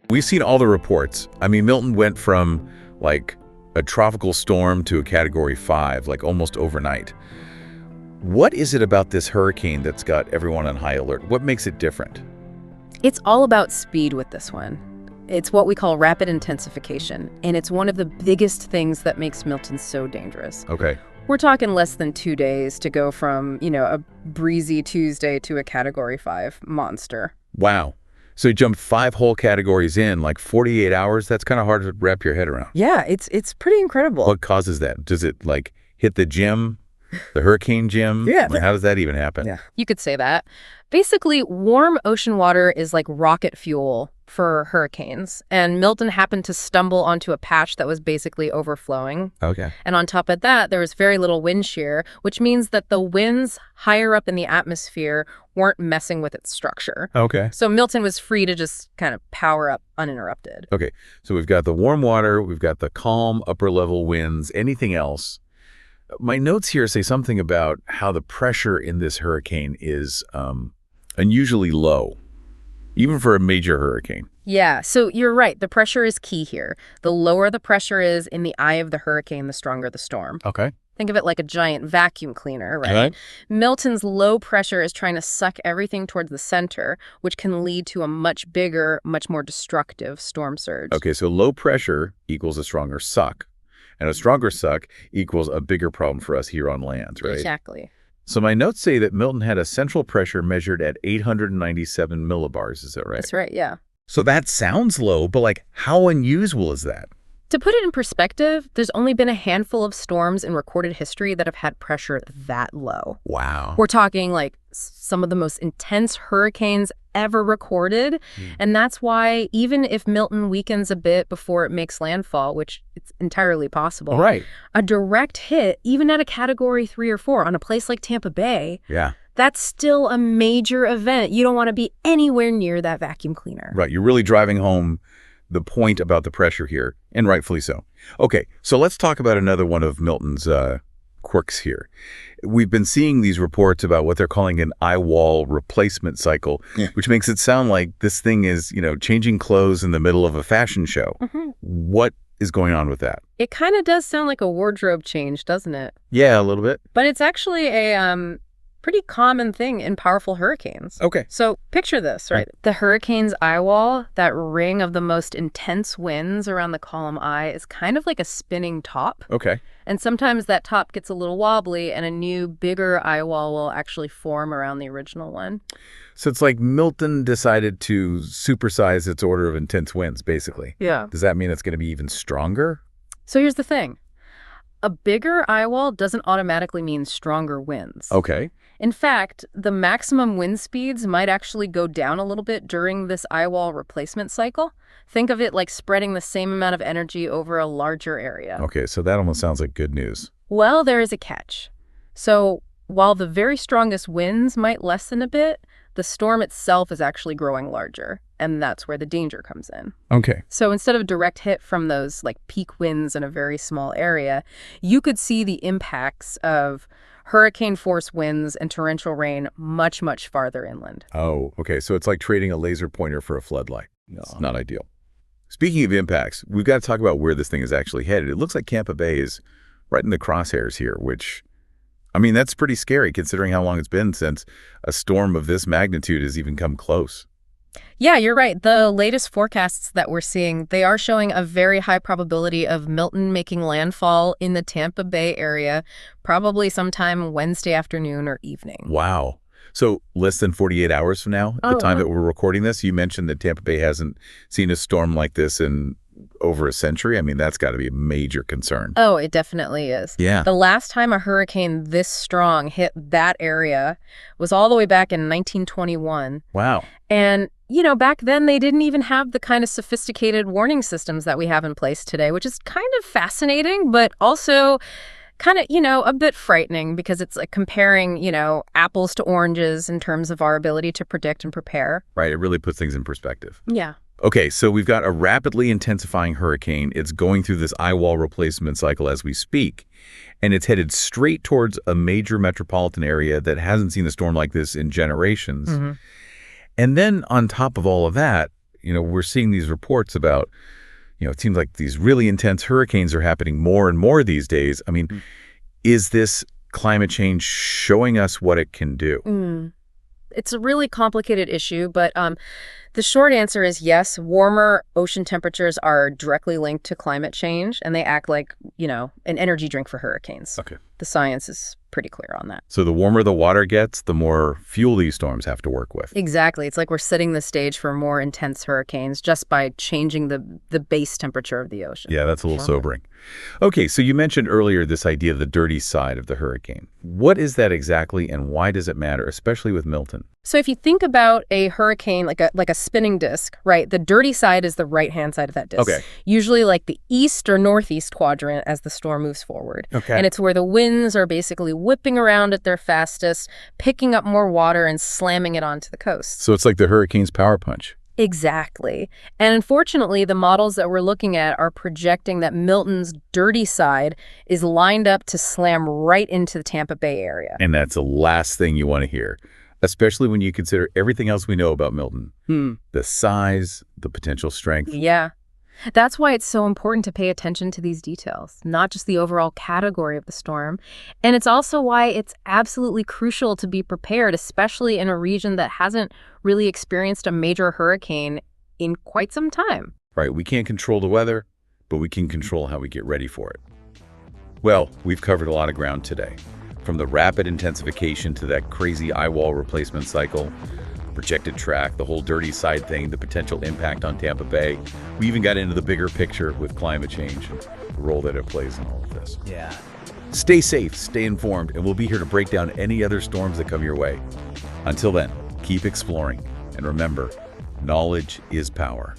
We've seen all the reports. I mean, Milton went from like a tropical storm to a Category 5, like almost overnight. What is it about this hurricane that's got everyone on high alert? What makes it different? It's all about speed with this one. It's what we call rapid intensification, and it's one of the biggest things that makes Milton so dangerous. Okay. We're talking less than 2 days to go from, a breezy Tuesday to a Category 5 monster. Wow. So you jumped 5 whole categories in, like 48 hours? That's kind of hard to wrap your head around. Yeah, it's pretty incredible. What causes that? Does it, like, hit the gym, the hurricane gym? Yeah. Like, how does that even happen? Yeah, you could say that. Basically, warm ocean water is like rocket fuel for hurricanes, and Milton happened to stumble onto a patch that was basically overflowing. Okay. And on top of that, there was very little wind shear, which means that the winds higher up in the atmosphere weren't messing with its structure. Okay. So Milton was free to just kind of power up uninterrupted. Okay. So we've got the warm water, we've got the calm upper level winds. Anything else? My notes here say something about how the pressure in this hurricane is unusually low, even for a major hurricane. Yeah, so you're right. The pressure is key here. The lower the pressure is in the eye of the hurricane, the stronger the storm. Okay. Think of it like a giant vacuum cleaner, right? Okay. Milton's low pressure is trying to suck everything towards the center, which can lead to a much bigger, much more destructive storm surge. Okay, so low pressure equals a stronger suck, and a stronger suck equals a bigger problem for us here on land, right? Exactly. So my notes say that Milton had a central pressure measured at 897 millibars. Is that right? That's right, yeah. So that sounds low, but like how unusual is that? To put it in perspective, there's only been a handful of storms in recorded history that have had pressure that low. Wow. We're talking like some of the most intense hurricanes ever recorded. And that's why even if Milton weakens a bit before it makes landfall, which it's entirely possible, Right. a direct hit, even at a Category 3 or 4 on a place like Tampa Bay, Yeah. that's still a major event. You don't want to be anywhere near that vacuum cleaner. Right. You're really driving home the point about the pressure here, and rightfully so. Okay, so let's talk about another one of Milton's quirks here. We've been seeing these reports about what they're calling an eye wall replacement cycle, which makes it sound like this thing is, changing clothes in the middle of a fashion show. What is going on with that? It kind of does sound like a wardrobe change, doesn't it? Yeah, a little bit. But it's actually a pretty common thing in powerful hurricanes. Okay. So picture this, right? The hurricane's eye wall, that ring of the most intense winds around the column eye, is kind of like a spinning top. Okay. And sometimes that top gets a little wobbly and a new, bigger eye wall will actually form around the original one. So it's like Milton decided to supersize its order of intense winds, basically. Yeah. Does that mean it's going to be even stronger? So here's the thing. A bigger eye wall doesn't automatically mean stronger winds. Okay. In fact, the maximum wind speeds might actually go down a little bit during this eye wall replacement cycle. Think of it like spreading the same amount of energy over a larger area. Okay, so that almost sounds like good news. Well, there is a catch. So while the very strongest winds might lessen a bit, the storm itself is actually growing larger, and that's where the danger comes in. Okay. So instead of direct hit from those like peak winds in a very small area, you could see the impacts of hurricane force winds and torrential rain much, much farther inland. Oh, okay. So it's like trading a laser pointer for a floodlight. No. It's not ideal. Speaking of impacts, we've got to talk about where this thing is actually headed. It looks like Tampa Bay is right in the crosshairs here, which, I mean, that's pretty scary considering how long it's been since a storm of this magnitude has even come close. Yeah, you're right. The latest forecasts that we're seeing, they are showing a very high probability of Milton making landfall in the Tampa Bay area, probably sometime Wednesday afternoon or evening. Wow. So less than 48 hours from now, at the time that we're recording this, you mentioned that Tampa Bay hasn't seen a storm like this in over a century. I mean, that's got to be a major concern. Oh, it definitely is. Yeah. The last time a hurricane this strong hit that area was all the way back in 1921. Wow. And, back then they didn't even have the kind of sophisticated warning systems that we have in place today, which is kind of fascinating, but also kind of, a bit frightening because it's like comparing, apples to oranges in terms of our ability to predict and prepare. Right. It really puts things in perspective. Yeah. Okay, so we've got a rapidly intensifying hurricane. It's going through this eye wall replacement cycle as we speak, and it's headed straight towards a major metropolitan area that hasn't seen a storm like this in generations. And then on top of all of that, we're seeing these reports about, it seems like these really intense hurricanes are happening more and more these days. I mean, is this climate change showing us what it can do? It's a really complicated issue, but the short answer is yes, warmer ocean temperatures are directly linked to climate change, and they act like, an energy drink for hurricanes. Okay. The science is pretty clear on that. So the warmer the water gets, the more fuel these storms have to work with. Exactly. It's like we're setting the stage for more intense hurricanes just by changing the base temperature of the ocean. Yeah, that's a little sobering. Okay, so you mentioned earlier this idea of the dirty side of the hurricane. What is that exactly, and why does it matter, especially with Milton? So if you think about a hurricane like a spinning disc, right, the dirty side is the right-hand side of that disc. Okay. Usually like the east or northeast quadrant as the storm moves forward. Okay. And it's where the winds are basically whipping around at their fastest, picking up more water and slamming it onto the coast. So it's like the hurricane's power punch. Exactly. And unfortunately, the models that we're looking at are projecting that Milton's dirty side is lined up to slam right into the Tampa Bay area. And that's the last thing you want to hear, especially when you consider everything else we know about Milton. The size, the potential strength. Yeah. That's why it's so important to pay attention to these details, not just the overall category of the storm. And it's also why it's absolutely crucial to be prepared, especially in a region that hasn't really experienced a major hurricane in quite some time. Right, we can't control the weather, but we can control how we get ready for it. Well, we've covered a lot of ground today. From the rapid intensification to that crazy eye wall replacement cycle, projected track, the whole dirty side thing, the potential impact on Tampa Bay. We even got into the bigger picture with climate change and the role that it plays in all of this. Yeah. Stay safe, stay informed, and we'll be here to break down any other storms that come your way. Until then, keep exploring, and remember, knowledge is power.